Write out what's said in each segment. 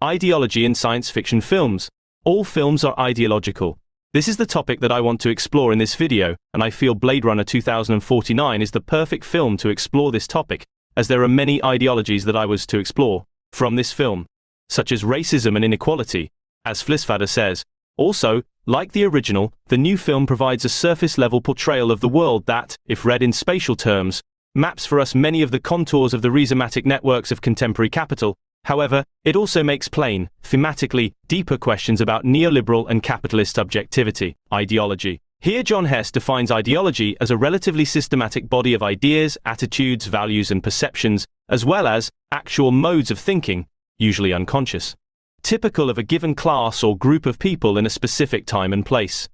Ideology in science fiction films. All films are ideological. This is the topic that I want to explore in this video, and I feel Blade Runner 2049 is the perfect film to explore this topic, as there are many ideologies that I was to explore from this film, such as racism and inequality, as Flissfader says. Also, like the original, the new film provides a surface-level portrayal of the world that, if read in spatial terms, maps for us many of the contours of the rhizomatic networks of contemporary capital. However, it also makes plain, thematically, deeper questions about neoliberal and capitalist objectivity, ideology. Here John Hess defines ideology as a relatively systematic body of ideas, attitudes, values and perceptions, as well as actual modes of thinking, usually unconscious, typical of a given class or group of people in a specific time and place.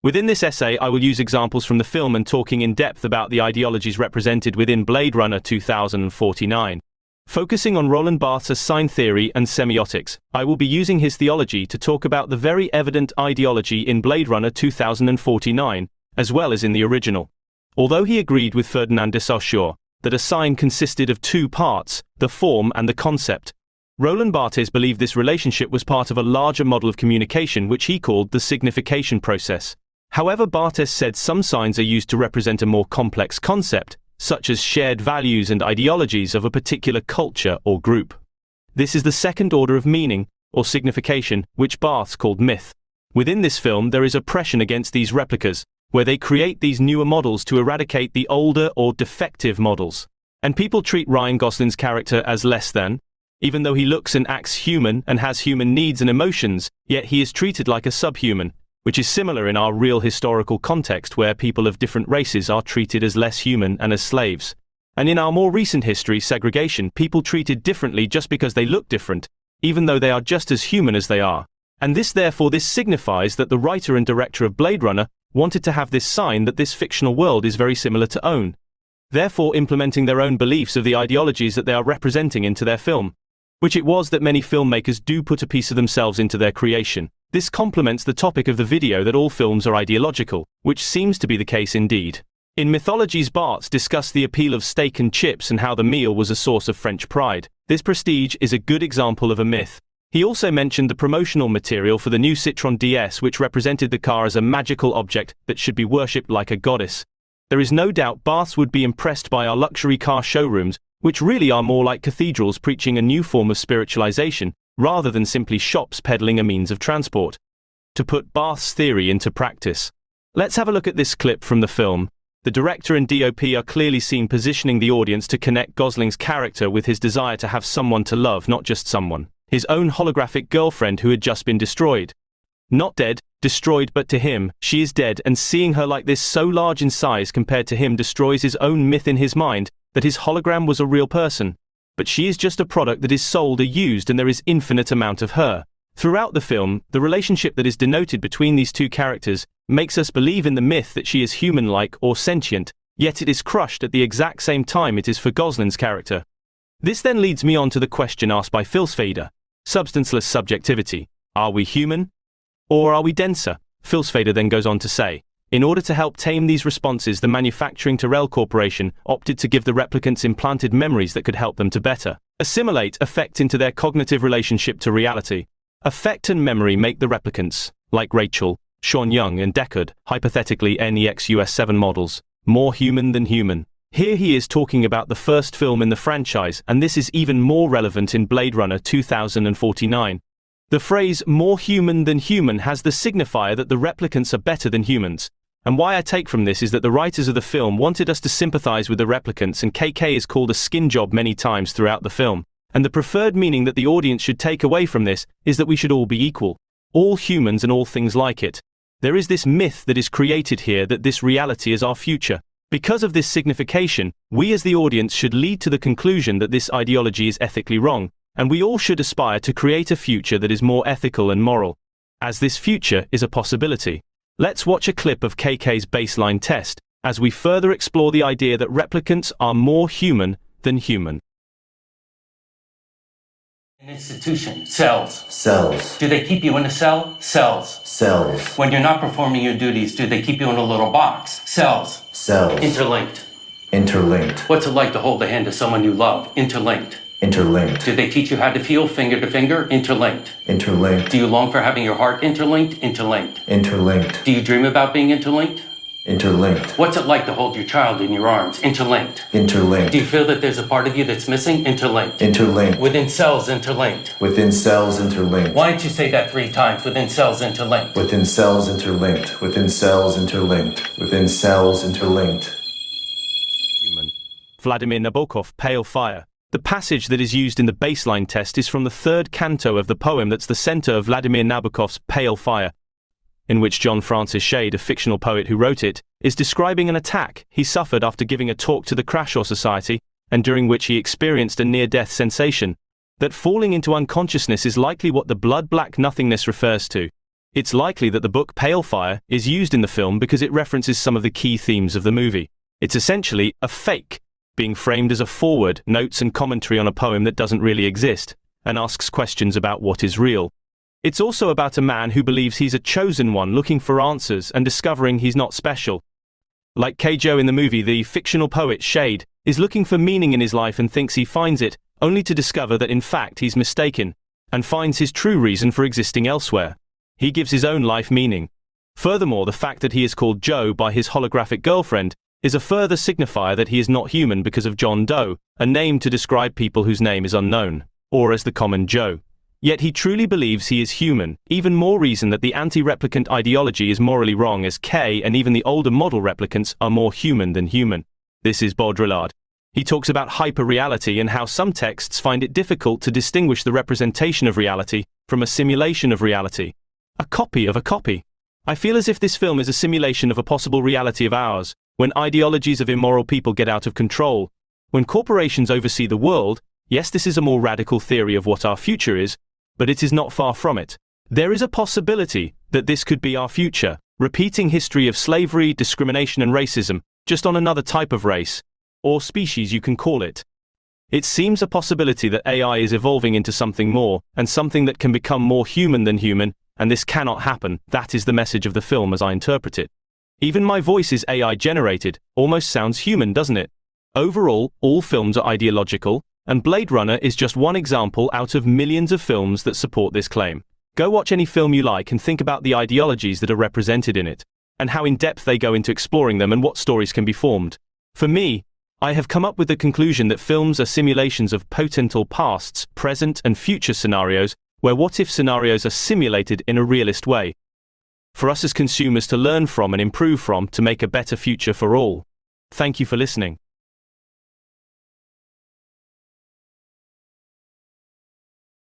Within this essay, I will use examples from the film and talking in depth about the ideologies represented within Blade Runner 2049. Focusing on Roland Barthes' sign theory and semiotics, I will be using his theology to talk about the very evident ideology in Blade Runner 2049, as well as in the original. Although he agreed with Ferdinand de Saussure that a sign consisted of two parts, the form and the concept, Roland Barthes believed this relationship was part of a larger model of communication which he called the signification process. However, Barthes said some signs are used to represent a more complex concept, such as shared values and ideologies of a particular culture or group. This is the second order of meaning, or signification, which Barthes called myth. Within this film there is oppression against these replicas, where they create these newer models to eradicate the older or defective models. And people treat Ryan Gosling's character as less than. Even though he looks and acts human and has human needs and emotions, yet he is treated like a subhuman, which is similar in our real historical context where people of different races are treated as less human and as slaves. And in our more recent history, segregation, people treated differently just because they look different, even though they are just as human as they are. And this signifies that the writer and director of Blade Runner wanted to have this sign that this fictional world is very similar to own, therefore implementing their own beliefs of the ideologies that they are representing into their film, which it was that many filmmakers do put a piece of themselves into their creation. This complements the topic of the video that all films are ideological, which seems to be the case indeed. In Mythologies, Barthes discussed the appeal of steak and chips and how the meal was a source of French pride. This prestige is a good example of a myth. He also mentioned the promotional material for the new Citroën DS, which represented the car as a magical object that should be worshipped like a goddess. There is no doubt Barthes would be impressed by our luxury car showrooms, which really are more like cathedrals preaching a new form of spiritualization, rather than simply shops peddling a means of transport. To put Barthes' theory into practice. Let's have a look at this clip from the film. The director and DOP are clearly seen positioning the audience to connect Gosling's character with his desire to have someone to love, not just someone. His own holographic girlfriend who had just been destroyed. Not dead, destroyed, but to him, she is dead, and seeing her like this so large in size compared to him destroys his own myth in his mind, that his hologram was a real person. But she is just a product that is sold or used, and there is infinite amount of her. Throughout the film, the relationship that is denoted between these two characters makes us believe in the myth that she is human-like or sentient, yet it is crushed at the exact same time it is for Gosling's character. This then leads me on to the question asked by Flissfader. Substanceless subjectivity. Are we human? Or are we denser? Flissfader then goes on to say, in order to help tame these responses, the manufacturing Tyrell Corporation opted to give the replicants implanted memories that could help them to better assimilate affect into their cognitive relationship to reality. Affect and memory make the replicants, like Rachel, Sean Young and Deckard, hypothetically NEX US7 models, more human than human. Here he is talking about the first film in the franchise, and this is even more relevant in Blade Runner 2049. The phrase more human than human has the signifier that the replicants are better than humans. And why I take from this is that the writers of the film wanted us to sympathize with the replicants, and KK is called a skin job many times throughout the film. And the preferred meaning that the audience should take away from this is that we should all be equal. All humans and all things like it. There is this myth that is created here that this reality is our future. Because of this signification, we as the audience should lead to the conclusion that this ideology is ethically wrong, and we all should aspire to create a future that is more ethical and moral, as this future is a possibility. Let's watch a clip of KK's baseline test, as we further explore the idea that replicants are more human than human. An institution. Cells. Cells. Do they keep you in a cell? Cells. Cells. When you're not performing your duties, do they keep you in a little box? Cells. Cells. Interlinked. Interlinked. What's it like to hold the hand of someone you love? Interlinked. Interlinked. Do they teach you how to feel finger to finger? Interlinked. Interlinked. Do you long for having your heart interlinked? Interlinked. Interlinked. Do you dream about being interlinked? Interlinked. What's it like to hold your child in your arms? Interlinked. Interlinked. Do you feel that there's a part of you that's missing? Interlinked. Interlinked. Within cells, interlinked. Within cells interlinked. Why don't you say that 3 times? Within cells, interlinked. Within cells interlinked. Within cells interlinked. Within cells interlinked. Human. Vladimir Nabokov, Pale Fire. The passage that is used in the baseline test is from the 3rd canto of the poem that's the center of Vladimir Nabokov's Pale Fire, in which John Francis Shade, a fictional poet who wrote it, is describing an attack he suffered after giving a talk to the Krashaw Society, and during which he experienced a near-death sensation. That falling into unconsciousness is likely what the blood-black nothingness refers to. It's likely that the book Pale Fire is used in the film because it references some of the key themes of the movie. It's essentially a fake, being framed as a foreword, notes and commentary on a poem that doesn't really exist, and asks questions about what is real. It's also about a man who believes he's a chosen one looking for answers and discovering he's not special. Like Keijo in the movie, the fictional poet Shade is looking for meaning in his life and thinks he finds it, only to discover that in fact he's mistaken, and finds his true reason for existing elsewhere. He gives his own life meaning. Furthermore, the fact that he is called Joe by his holographic girlfriend is a further signifier that he is not human because of John Doe, a name to describe people whose name is unknown, or as the common Joe. Yet he truly believes he is human, even more reason that the anti-replicant ideology is morally wrong, as K and even the older model replicants are more human than human. This is Baudrillard. He talks about hyper-reality and how some texts find it difficult to distinguish the representation of reality from a simulation of reality. A copy of a copy. I feel as if this film is a simulation of a possible reality of ours, when ideologies of immoral people get out of control. When corporations oversee the world, yes, this is a more radical theory of what our future is, but it is not far from it. There is a possibility that this could be our future, repeating history of slavery, discrimination and racism, just on another type of race, or species you can call it. It seems a possibility that AI is evolving into something more, and something that can become more human than human, and this cannot happen. That is the message of the film as I interpret it. Even my voice is AI generated, almost sounds human, doesn't it? Overall, all films are ideological, and Blade Runner is just one example out of millions of films that support this claim. Go watch any film you like and think about the ideologies that are represented in it, and how in-depth they go into exploring them and what stories can be formed. For me, I have come up with the conclusion that films are simulations of potential pasts, present and future scenarios, where what-if scenarios are simulated in a realist way, for us as consumers to learn from and improve from to make a better future for all. Thank you for listening.